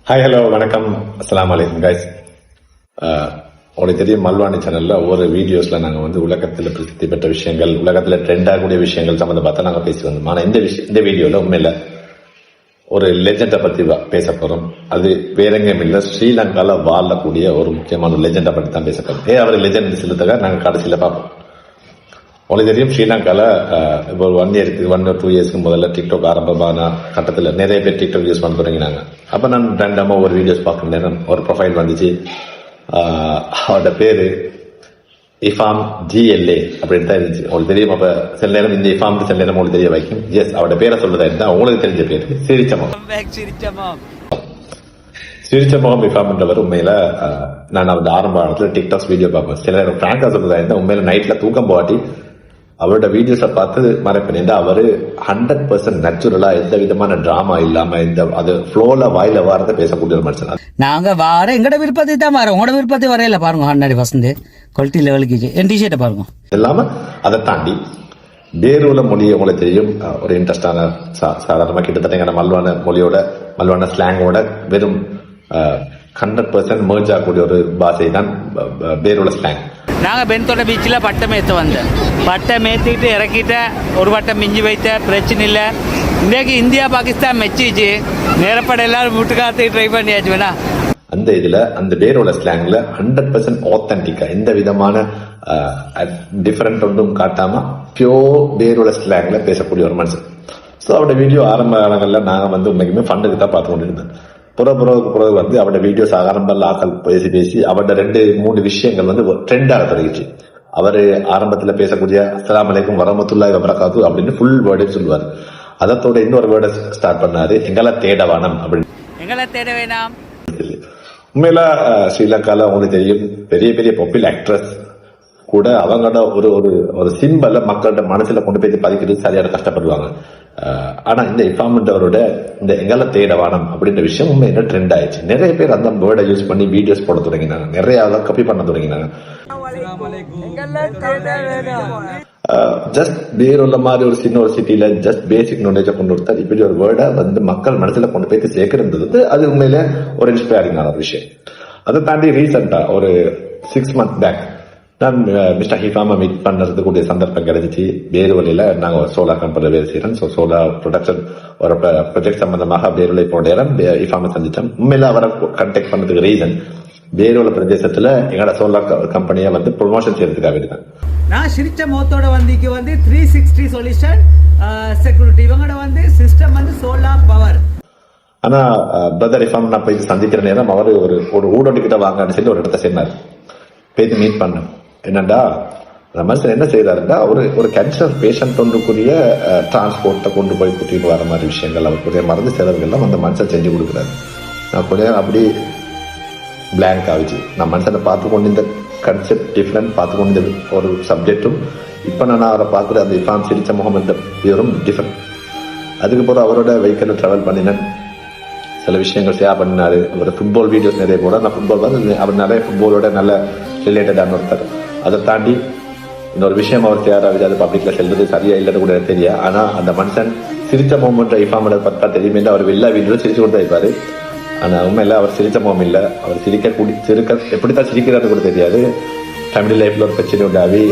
Hi hello வணக்கம் அஸ்ஸலாமு அலைக்கும் கைஸ். உங்களுக்கு தெரியும் மல்வானி சேனல்ல ஒவ்வொரு வீடியோஸ்ல நாங்க வந்து உலகத்துல பிரசித்தி பெற்ற விஷயங்கள், உலகத்துல ட்ரெண்ட் ஆகக்கூடிய விஷயங்கள் சம்பந்தப்பட்ட நாங்க பேசி வந்தோம். ஆனா இந்த வீடியோல உண்மையில ஒரு லெஜெண்டை பத்தி பேச போறோம். அது வேற எங்கேயும் இல்ல, ஸ்ரீலங்கால வாழக்கூடிய ஒரு முக்கியமான லெஜெண்டை பத்தி தான் பேச போறோம். அவர் லெஜெண்ட் சொல்லுறதுக்காக நாங்க கடைசியில பார்ப்போம். உங்களுக்கு தெரியும் ஸ்ரீலங்கால இப்போ 1 year 2 yearsக்கு முதல்ல டிக்டாக் ஆரம்பமான கட்டத்துல நிறைய பேர் டிக்டாக் யூஸ் பண்ண தொடங்கினாங்க. அப்ப நான் ரேண்டமா ஒரு வீடியோஸ் பார்க்க நேரம் ஒரு ப்ரொஃபைல் வந்துச்சு. அவரோட பேரு இஃபாம் GLA அப்படின்னு தான் இருந்துச்சு. உங்களுக்கு தெரியும். அப்ப சில நேரம் இந்த இஃபாம் சில நேரம் உங்களுக்கு தெரிய வைக்கும். எஸ், அவரோட பேரை சொல்றதா இருந்தா உங்களுக்கு தெரிஞ்ச பேரு சிரிச்சமுகம் இஃபாம் என்றவர். உண்மையில நான் அந்த ஆரம்ப காலத்துல டிக்டாக்ஸ் வீடியோ பார்ப்பேன். சில நேரம் பிராங்கா சொல்றதா இருந்தா உண்மையில நைட்ல தூக்கம் போகாட்டி அவரோட வீடியோஸை பார்த்து மறைப்பேன். அவரு 100% நேச்சுரலா எந்த விதமான டிராமா இல்லாம அது ஃப்ளோல வாயில வாரத்தை பேசக்கூடிய ஒரு மனுஷன். நாங்க வார எங்கட விருப்பத்தை தான் வரோம், உங்களோட விருப்பத்தை வரையில பாருங்க. 100% குவாலிட்டி லெவலுக்கு என் டிஷர்ட்டை பாருங்க. இல்லாம அதை தாண்டி பேரூல மொழி உங்களுக்கு தெரியும், ஒரு இன்ட்ரெஸ்டான சாதாரணமா கிட்டத்தட்ட மல்வான ஸ்லாங்கோட வெறும் 100% merge ஆகக்கூடிய ஒரு பாஷை தான் பேரூல ஸ்லாங். நாங்க பென்தோட்ட பீச்சில் பட்டம் ஏற்ற வந்தேன். பட்டம் ஏற்றிட்டு இறக்கிட்ட ஒரு பட்டம் மிஞ்சி வைத்த பிரச்சனை இல்லை. இன்றைக்கு இந்தியா பாகிஸ்தான் மெச்சிச்சு, நேரப்பட எல்லாரும் வீட்டுக்காரத்தை ட்ரை பண்ணியாச்சு. வேணா அந்த இதுல அந்த பேரோட ஸ்லாங்ல 100% ஆத்தென்டிக்கா எந்த விதமான டிஃபரெண்ட் ஒன்றும் காட்டாம பியோர் பேரோட ஸ்லாங்ல பேசக்கூடிய ஒரு மனுஷன். ஸோ அவரோட வீடியோ ஆரம்ப காலங்கள்ல நாங்க வந்து உண்மைக்குமே ஃபண்டுக்கு தான் பார்த்து கொண்டு இருந்தேன். புறவு வந்து அவரோட வீடியோஸ் ஆரம்ப ஆக்கள் பேசி அவரோட 2-3 விஷயங்கள் வந்து ட்ரெண்டாக தொடங்கிச்சு. அவரு ஆரம்பத்துல பேசக்கூடிய அஸ்ஸலாமு அலைக்கும் வரஹ்மத்துல்லாஹி வபரகாத்துஹு அப்படின்னு ஃபுல் வேர்டே சொல்லுவார். அதோட இன்னொரு வேர்டை ஸ்டார்ட் பண்ணாரு, எங்களை தேட வேணாம் அப்படின்னு. எங்களை தேட வேணாம். உண்மையில ஸ்ரீலங்கால உங்களுக்கு தெரியும் பெரிய பெரிய பாப்புலர் ஆக்ட்ரஸ் கூட அவங்களோட ஒரு சிம்பலை மக்களோட மனசுல கொண்டு போய் பதிக்கிறது சரியான கஷ்டப்படுவாங்க. ஆனா இந்த இஃபாம்ன்றவரோட இந்த எங்களை தேட வானம் அப்படின்ற விஷயம் உண்மையில ட்ரெண்ட் ஆயிடுச்சு. நிறைய பேர் அந்த வேர்டை யூஸ் பண்ணி வீடியோஸ் போட தொடங்கினாங்க, நிறைய அதை காப்பி பண்ண தொடங்கினாங்க. ஜஸ்ட் வேற மாதிரி ஒரு சின்ன ஒரு சிட்டில ஜஸ்ட் பேசிக் நாலேஜை கொண்டு கொடுத்தாரு. இப்படி ஒரு வேர்டை வந்து மக்கள் மனசுல கொண்டு போய் சேர்க்கிறது அது உண்மையில ஒரு இன்ஸ்பைரிங்கான ஒரு விஷயம். அதை தாண்டி ரீசெண்டா ஒரு 6 months பேக் நான் மிஸ்டர் ஹிஃபாமை மீட் பண்ணுறதுக்குரிய சந்தர்ப்பம் கிடைச்சிச்சு. வேறுவழியில நாங்கள் சோலார் கம்பெனியில் வேலை செய்யறோம். ஸோ சோலார் ப்ரொடக்ஷன் ஒரு ப்ரொஜெக்ட் சம்பந்தமாக வேறுவலை போன நேரம் ஹிஃபாமை சந்திச்சோம். உண்மையில அவரை கான்டாக்ட் பண்ணதுக்கு ரீசன் வேறுவல பிரதேசத்துல எங்களோட சோலார் கம்பெனியை வந்து ப்ரொமோஷன் செய்யறதுக்காக இருக்கேன். நான் சிரிச்ச முகத்தோட வந்து 360 சொல்யூஷன் செக்யூரிட்டி இவங்களோட வந்து சிஸ்டம் வந்து சோலார் பவர். ஆனா பிரதர் ஹிஃபாம் நான் போய் சந்திக்கிற நேரம் அவர் ஒரு ஊடோட்டி கிட்ட வாங்கன்னு சொல்லி ஒரு இடத்த சேர்ந்தார். போய் மீட் பண்ணேன். என்னண்டா அந்த மனுஷன் என்ன செய்யறாருன்னா ஒரு கேன்சர் பேஷண்ட் ஒன்றுக்குரிய டிரான்ஸ்போர்ட்டை கொண்டு போய் கூட்டிட்டு வர மாதிரி விஷயங்கள், அவருக்குரிய மருந்து செலவுகள்லாம் அந்த மனுஷன் செஞ்சு கொடுக்குறாரு. நான் கொஞ்சம் அப்படி பிளாங்க் ஆகிச்சு. நான் மனுஷனை பார்த்து கொண்டு இந்த கன்செப்ட் டிஃப்ரெண்ட் பார்த்து கொண்டு ஒரு சப்ஜெக்டும் இப்போ நான் அவரை பார்க்குற அந்த இஃபாம் சிரிச்ச முகம் என்ற பேரும் டிஃப்ரெண்ட். அதுக்கப்புறம் அவரோட வெஹிக்கிளில் ட்ராவல் பண்ணினேன். சில விஷயங்கள் ஷேர் பண்ணினாரு. அவர் ஃபுட்பால் வீடியோஸ் நிறைய போட, நான் ஃபுட்பால் பார்த்து அவர் நிறைய ஃபுட்பாலோட நல்ல ரிலேட்டடான ஒருத்தர். அதை தாண்டி இன்னொரு விஷயம் அவர் ஷேர் ஆகுது, அது பப்ளிக்ல செல்வது சரியா இல்லைன்னு கூட தெரியும். ஆனா அந்த மனுஷன் சிரிச்ச முகம் இஃபாமோட பார்த்தா தெரியுமே, அவர் எல்லா வீடியோவும் சிரிச்சு கொண்டு இருப்பாரு. ஆனா உண்மையில அவர் சிரிச்ச முகம் இல்லை, அவர் சிரிக்க எப்படித்தான் சிரிக்கிறாரு கூட தெரியாது. ஃபேமிலி லைஃப்ல ஒரு பிரச்சனை உண்டாகி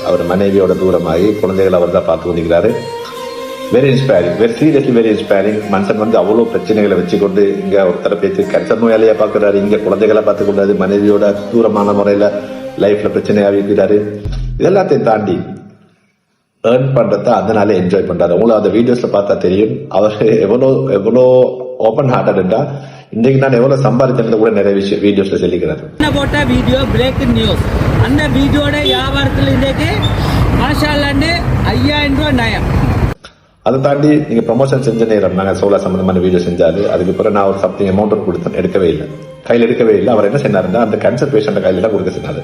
அவர் மனைவியோட தூரமாகி குழந்தைகள் அவர் தான் பார்த்து கொண்டிருக்கிறாரு. Very inspiring, very seriously very inspiring. மனுஷன் வந்து அவ்வளோ பிரச்சனைகளை வச்சுக்கொண்டு இங்க ஒருத்தர பேச்சு கேன்சர் நோயாளியா பாக்குறாரு, இங்க குழந்தைகளை பார்த்து கொண்டாரு, மனைவியோட தூரமான முறையில லைஃப்ல பிரச்சனையாக இருக்கிறாரு. இதெல்லாத்தையும் தாண்டி ஏர்ன் பண்றத அதனால என்ஜாய் பண்றாரு. உங்களுக்கு அந்த வீடியோஸ்ல பார்த்தா தெரியும் அவர் எவ்வளோ ஓப்பன் ஹார்ட்டடா. இன்றைக்கு நான் எவ்வளவு சம்பாதிச்சது கூட நிறைய விஷயம் வீடியோஸ்ல சொல்லிக்கிறாரு. போட்ட வீடியோ பிரேக்கிங் நியூஸ், அந்த வீடியோட வியாபாரத்தில் இன்றைக்கு மாஷாஅல்லாஹ் 5000 ரூபாய் நயம். அதை தாண்டி நீங்க ப்ரொமோஷன் செஞ்ச நேரம் நாங்கள் சோலார் சம்பந்தமான வீடியோ செஞ்சாரு. அதுக்கப்புறம் நான் ஒரு சம்திங் அமௌண்ட் கொடுத்தேன், கையில் எடுக்கவே இல்லை. அவர் என்ன சொன்னாருன்னா அந்த கேன்சர் பேஷண்ட் கையில தான் கொடுக்க சொன்னாரு.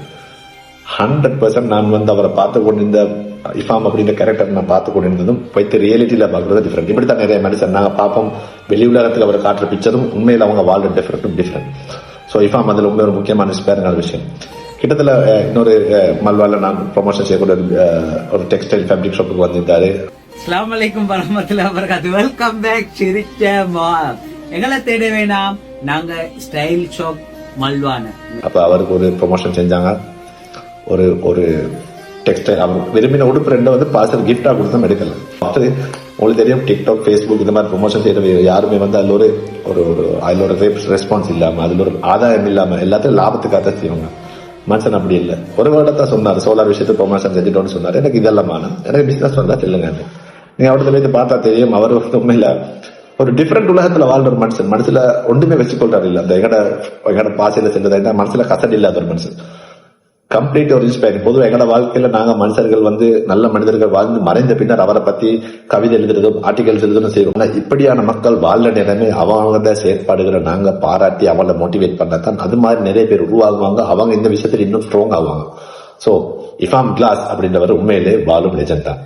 100% நான் வந்து அவரை பார்த்து கொண்டு இந்த இஃபாம் அப்படின்ற கேரக்டர் நான் பார்த்து கொண்டு இருந்ததும் வைத்து ரியாலிட்டியில பார்க்கறது டிஃப்ரெண்ட். இப்படித்தான் நிறைய மனுஷன் நாங்கள் பார்ப்போம். வெளி உலகத்தில் அவரை காட்டுற பிக்சரும் உண்மையில் அவங்க வாழ்ற டிஃப்ரெண்ட். ஸோ இஃபாம் அதில் உண்மை ஒரு முக்கியமான இன்ஸ்பைரிங்கான விஷயம். கிட்டத்தட்ட இன்னொரு மல்வால நான் ப்ரொமோஷன் செய்யக்கூடிய ஒரு டெக்ஸ்டைல் ஃபேப்ரிக் ஷாப்புக்கு வந்திருந்தாரு. அஸ்ஸலாமு அலைக்கும் வரஹ்மத்துல்லாஹி வபரகாத்துஹு. வெல்கம் பேக் சிரிச்ச முகம். எங்களை தேட வேணாம், நாங்க ஸ்டைல் ஷாப் மல்வான. அப்ப அவருக்கு ஒரு ப்ரொமோஷன் செஞ்சாங்க. ஒரு ஒரு டெக்ஸ்டைல் அவர் விரும்பின உடுப்பு ரெண்டும் வந்து பார்சல் கிஃப்டா கொடுத்தும் எடுக்கல. அது உங்களுக்கு தெரியும், டிக்டாக், ஃபேஸ்புக் இந்த மாதிரி ப்ரொமோஷன் செய்யற யாருமே வந்து அதுல ஒரு ரெஸ்பான்ஸ் இல்லாம, அதுல ஒரு ஆதாயம் இல்லாம எல்லாத்தையும் லாபத்துக்காக தான் செய்வாங்க. மனுஷன் அப்படி இல்லை. ஒரு வருடத்தான் சொன்னார், சோலார் விஷயத்தை ப்ரொமோஷன் செஞ்சுட்டோன்னு சொன்னார். எனக்கு இதெல்லாம் எனக்கு பிசினஸ் வந்தா சொல்லுங்க. நீங்க அவர்கிட்ட போய் பார்த்தா தெரியும், அவர் உண்மையில ஒரு டிஃப்ரெண்ட் உலகத்துல வாழ்ற ஒரு மனுஷன். மனசுல ஒன்றுமே வச்சுக்கொள்றாரு இல்ல. அந்த எங்கட பாசையில சென்றதா மனசுல கசடு இல்லாத ஒரு மனுஷன். கம்ப்ளீட் ஒரு இன்ஸ்பைரிங். பொதுவாக எங்கட வாழ்க்கையில நாங்க மனுஷர்கள் வந்து நல்ல மனிதர்கள் வாழ்ந்து மறைந்த பின்னர் அவரை பத்தி கவிதை எழுதுறதும் ஆர்டிகல்ஸ் எழுதுறதும் செய்வோம். ஆனா இப்படியான மக்கள் வாழ்ற நேரமே அவங்க செயற்பாடுகளை நாங்க பாராட்டி அவங்கள மோட்டிவேட் பண்ணத்தான் அது மாதிரி நிறைய பேர் உருவாகுவாங்க. அவங்க இந்த விஷயத்துல இன்னும் ஸ்ட்ராங் ஆவாங்க. சோ இஃபாம் கிளாஸ் அப்படின்றவர் உண்மையிலே வாழும் லெஜெண்ட் தான்.